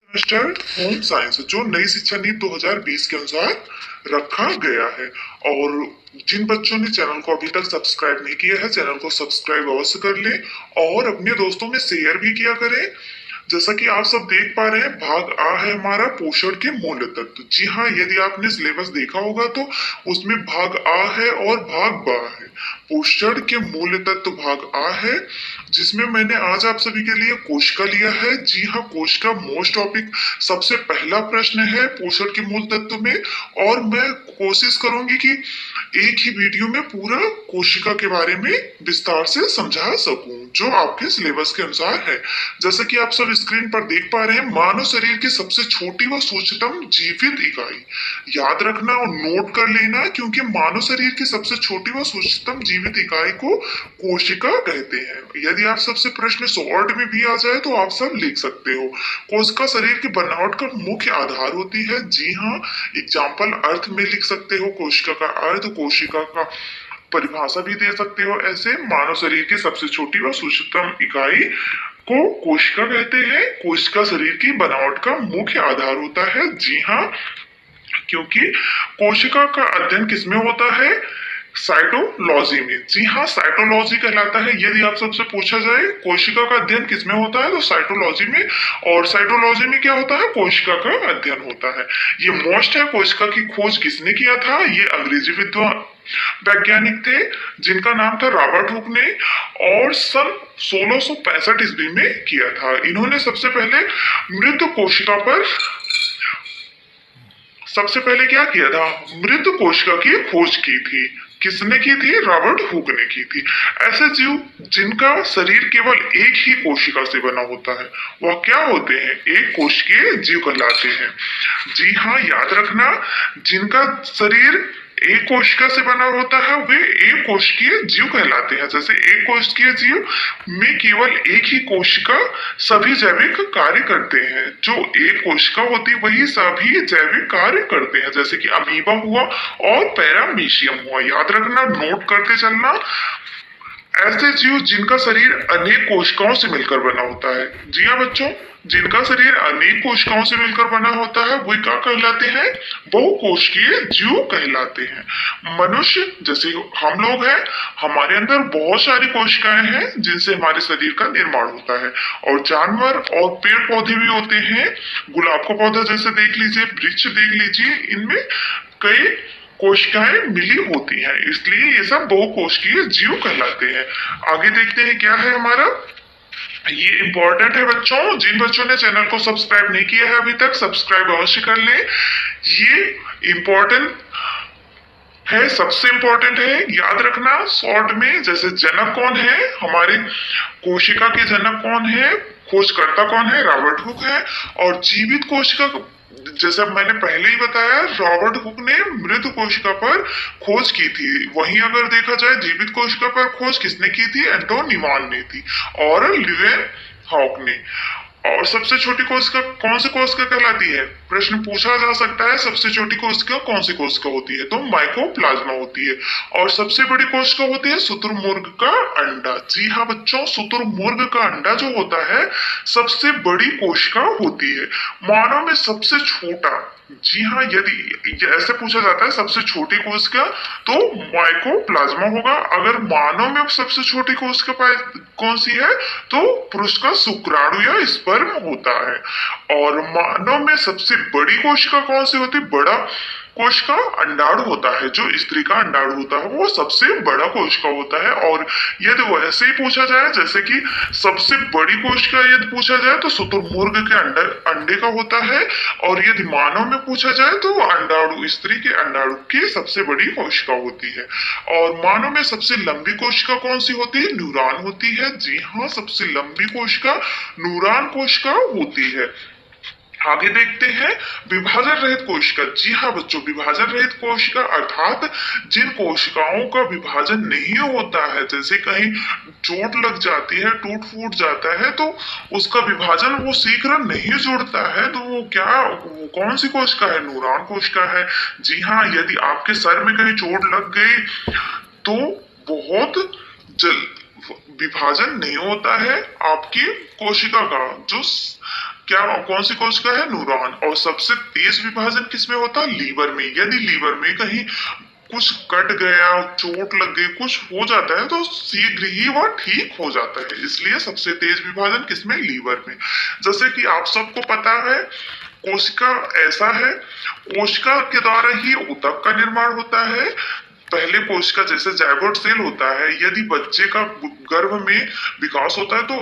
Semester home science जो नई शिक्षा नीति 2020 के अनुसार रखा गया है। और जिन बच्चों ने चैनल को अभी तक सब्सक्राइब नहीं किया है, चैनल को सब्सक्राइब अवश्य कर लें और अपने दोस्तों में शेयर भी किया करें। जैसा कि आप सब देख पा रहे हैं, भाग आ है हमारा पोषण के मूल तत्व। जी हाँ, यदि आपने सिलेबस देखा होगा तो उसमें भाग आ है और भाग बा है। पोषण के मूल तत्व भाग आ है, जिसमें मैंने आज आप सभी के लिए कोशिका लिया है। जी हाँ, कोशिका मोस्ट टॉपिक सबसे पहला प्रश्न है पोषण के मूल तत्व में। और मैं कोशिश करूंगी कि एक ही वीडियो में पूरा कोशिका के बारे में विस्तार से समझा सकूं, जो आपके सिलेबस के अनुसार है। जैसा कि आप सब स्क्रीन पर देख पा रहे हैं, मानव शरीर की सबसे छोटी व सूक्ष्मतम जीवित इकाई। याद रखना और नोट कर लेना, क्योंकि मानव शरीर की सबसे छोटी व सूक्ष्मतम जीवित इकाई को कोशिका कहते हैं। यदि आप सबसे प्रश्न शॉर्ट में भी आ जाए तो आप सब लिख सकते हो। कोशिका शरीर की बनावट का मुख्य आधार होती है। जी हाँ, एग्जाम्पल अर्थ में लिख सकते हो, कोशिका का अर्थ, कोशिका का परिभाषा भी दे सकते हो। ऐसे मानव शरीर की सबसे छोटी व सूक्ष्मतम इकाई को कोशिका कहते हैं। कोशिका शरीर की बनावट का मुख्य आधार होता है। जी हाँ, क्योंकि कोशिका का अध्ययन किसमें होता है? साइटोलॉजी में। जी हाँ, साइटोलॉजी कहलाता है। यदि आप सबसे पूछा जाए कोशिका का अध्ययन किसमें होता है, तो साइटोलॉजी में। और साइटोलॉजी में क्या होता है? कोशिका का अध्ययन होता है। ये मोस्ट है। कोशिका की खोज किसने किया था? ये अंग्रेजी विद्वान वैज्ञानिक थे, जिनका नाम था रॉबर्ट हुक ने, और सन 1665 ईस्वी में किया था। इन्होंने सबसे पहले क्या किया था? मृत कोशिका की खोज की थी। किसने की थी? रॉबर्ट हुक ने की थी। ऐसे जीव जिनका शरीर केवल एक ही कोशिका से बना होता है, वह क्या होते हैं? एक कोशिकीय जीव कहलाते हैं। जी हाँ, याद रखना, जिनका शरीर एक कोशिका से बना होता है वे एक कोशिकीय जीव कहलाते हैं। जैसे एक कोशिकीय जीव में केवल एक ही कोशिका सभी जैविक कार्य करते हैं। जो एक कोशिका होती है वही सभी जैविक कार्य करते हैं, जैसे कि अमीबा हुआ और पैरामीशियम हुआ। याद रखना, नोट करते चलना। ऐसे जीव जिनका शरीर अनेक कोशिकाओं से मिलकर बना होता है। जी हाँ बच्चों, जिनका शरीर अनेक कोशिकाओं से मिलकर बना होता है वे क्या कहलाते हैं? बहुकोशिकीय जीव कहलाते हैं। मनुष्य जैसे हम लोग हैं, हमारे अंदर बहुत सारी कोशिकाएं हैं जिनसे हमारे शरीर का निर्माण होता है। और जानवर और पेड़ पौधे भी होते हैं। गुलाब का पौधा जैसे देख लीजिए, वृक्ष देख लीजिए, इनमें कई कोशिकाएं मिली होती हैं, इसलिए ये सब बहुकोशिकीय जीव कहलाते हैं। आगे देखते हैं क्या है हमारा। ये इंपॉर्टेंट है बच्चों। जिन बच्चों ने चैनल को सब्सक्राइब नहीं किया है अभी तक, सब्सक्राइब अवश्य कर लें। ये इंपॉर्टेंट है, सबसे इंपॉर्टेंट है। याद रखना शॉर्ट में, जैसे जनक कौन है? हमारे कोशिका के जनक कौन है? खोजकर्ता कौन है? रॉबर्ट हुक है। और जीवित कोशिका, जैसे मैंने पहले ही बताया, रॉबर्ट हुक ने मृत कोशिका पर खोज की थी। वहीं अगर देखा जाए जीवित कोशिका पर खोज किसने की थी? एंटोन नीमान ने थी और लिवेन हॉक ने। और सबसे छोटी कोशिका कौन सी कोशिका कहलाती है? प्रश्न पूछा जा सकता है, सबसे छोटी कोशिका कौन सी कोशिका होती है? तो माइकोप्लाज्मा होती है। और सबसे बड़ी कोशिका होती है शुतुरमुर्ग का अंडा। जी हाँ बच्चों, शुतुरमुर्ग का अंडा जो होता है सबसे बड़ी कोशिका होती है। मानव में सबसे छोटा, जी हाँ, यदि ऐसे पूछा जाता है सबसे छोटी कोशिका, तो माइकोप्लाज्मा होगा। अगर मानव में सबसे छोटी कोशिका कौन सी है, तो पुरुष का शुक्राणु या स्पर्म होता है। और मानव में सबसे बड़ी कोशिका कौन सी होती है? बड़ा कोशिका अंडाणु होता है। जो स्त्री का अंडाणु होता है वो सबसे बड़ा कोशिका होता है। और यदि वैसे ही पूछा जाए, जैसे कि सबसे बड़ी कोशिका यदि पूछा जाए तो शुतुरमुर्ग के अंडे का होता है। और यदि मानव में पूछा जाए तो अंडाणु, स्त्री के अंडाणु की सबसे बड़ी कोशिका होती है। और मानव में सबसे लंबी कोशिका कौन सी होती है? न्यूरॉन होती है। जी हाँ, सबसे लंबी कोशिका न्यूरॉन कोशिका होती है। आगे देखते हैं विभाजन रहित कोशिका। जी हाँ बच्चों, विभाजन रहित कोशिका अर्थात जिन कोशिकाओं का विभाजन नहीं होता है, जैसे कहीं चोट लग जाती है, टूट फूट जाता है, तो उसका विभाजन वो शीघ्र नहीं जुड़ता है, तो वो कौन सी कोशिका है? न्यूरॉन कोशिका है। जी हाँ, यदि आपके सर में कहीं चोट लग गई तो बहुत जल विभाजन नहीं होता है आपकी कोशिका का। जो क्या कौन सी कोशिका है? न्यूरॉन। और सबसे तेज विभाजन किसमें होता है? लीवर में। यदि लीवर में कहीं कुछ कट गया, चोट लग गई, कुछ हो जाता है तो शीघ्र ही वह ठीक हो जाता है। इसलिए सबसे तेज विभाजन किसमें? लीवर में। जैसे कि आप सबको पता है कोशिका ऐसा है, कोशिका के द्वारा ही ऊतक का निर्माण होता है। पहले कोशिका जैसे जायगोट सेल होता है, यदि बच्चे का गर्भ में विकास होता है तो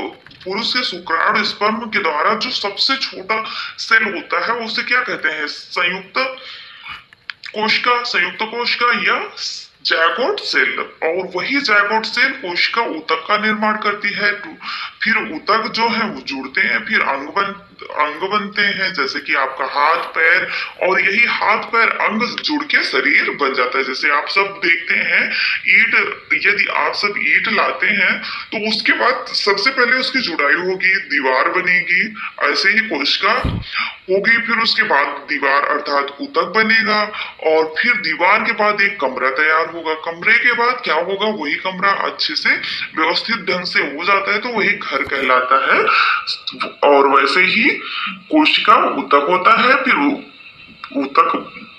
पुरुष के शुक्राणु स्पर्म के द्वारा जो सबसे छोटा सेल होता है उसे क्या कहते हैं? संयुक्त कोशिका, संयुक्त कोशिका या जायगोट सेल। और वही जायगोट सेल कोशिका ऊतक का निर्माण करती है। फिर ऊतक जो है वो जुड़ते हैं, फिर अंग बनते हैं, जैसे कि आपका हाथ पैर। और यही हाथ पैर अंग जुड़ के शरीर बन जाता है। जैसे आप सब देखते हैं ईंट, यदि आप सब ईंट लाते हैं तो उसके बाद सबसे पहले उसकी जुड़ाई होगी, दीवार बनेगी। ऐसे ही कोशिका होगी, फिर उसके बाद दीवार अर्थात ऊतक बनेगा, और फिर दीवार के बाद एक कमरा तैयार होगा। कमरे के बाद क्या होगा? वही कमरा अच्छे से व्यवस्थित ढंग से हो जाता है तो वही घर कहलाता है। और वैसे ही कोशिका ऊतक होता है, फिर ऊतक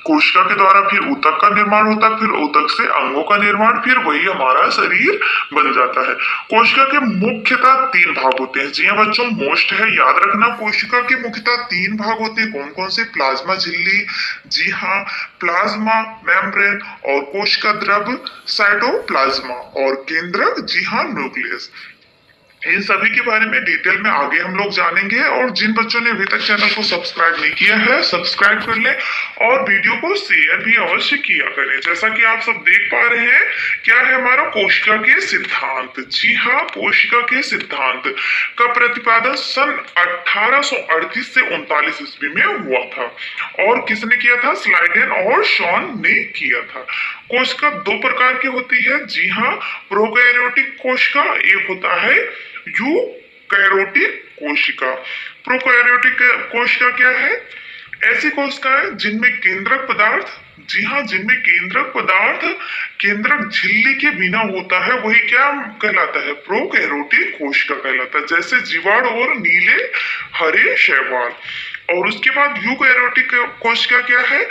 कोशिका के द्वारा फिर ऊतक का निर्माण होता है, फिर ऊतक से अंगों का निर्माण, फिर वही हमारा शरीर बन जाता है। कोशिका के मुख्यतः 3 भाग होते हैं। जी हाँ बच्चों, मोस्ट है, याद रखना। कोशिका के मुख्यतः 3 भाग होते हैं। कौन कौन से? प्लाज्मा झिल्ली, जी हाँ, प्लाज्मा मेम्ब्रेन, और कोशिका द्रव साइटोप्लाज्मा, और केंद्रक, जी हाँ, न्यूक्लियस। इन सभी के बारे में डिटेल में आगे हम लोग जानेंगे। और जिन बच्चों ने अभी तक चैनल को सब्सक्राइब नहीं किया है, सब्सक्राइब कर लें और वीडियो को शेयर भी अवश्य किया करें। जैसा कि आप सब देख पा रहे हैं, क्या है हमारा कोशिका के सिद्धांत। जी हाँ, कोशिका के सिद्धांत का प्रतिपादन सन 1838 से 39 ईस्वी में हुआ था। और किसने किया था? स्लाइडेन और शॉन ने किया था। कोशिका 2 प्रकार की होती है। जी हाँ, प्रोकैरियोटिक कोशिका, एक होता है यूकैरियोटिक कोशिका। प्रोकैरियोटिक कोशिका क्या है? ऐसी कोशिकाएं जिनमें केंद्रक पदार्थ, जी हाँ, जिनमें केंद्रक पदार्थ केंद्रक झिल्ली के बिना होता है, वही क्या कहलाता है? प्रोकैरियोटिक कोशिका कहलाता है। जैसे जीवाणु और नीले हरे शैवाल। और उसके बाद यूकैरियोटिक कोशिका क्या है?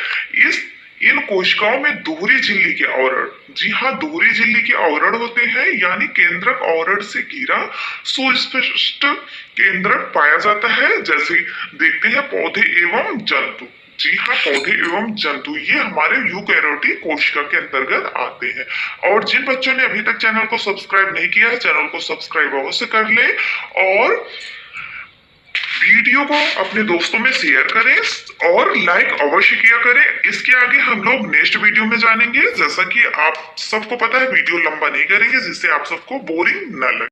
इन कोशिकाओं में दोहरी झिल्ली के आवरण, जी हाँ, दोहरी झिल्ली के आवरण होते हैं, यानी केंद्रक आवरण से घिरा सुस्पष्ट केंद्रक पाया जाता है। जैसे देखते हैं पौधे एवं जंतु। जी हाँ, पौधे एवं जंतु ये हमारे यूकैरियोटिक कोशिका के अंतर्गत आते हैं। और जिन बच्चों ने अभी तक चैनल को सब्सक्राइब नहीं किया है, चैनल को सब्सक्राइब अवश्य कर ले, और वीडियो को अपने दोस्तों में शेयर करें और लाइक अवश्य किया करें। इसके आगे हम लोग नेक्स्ट वीडियो में जानेंगे। जैसा कि आप सबको पता है वीडियो लंबा नहीं करेंगे, जिससे आप सबको बोरिंग न लगे।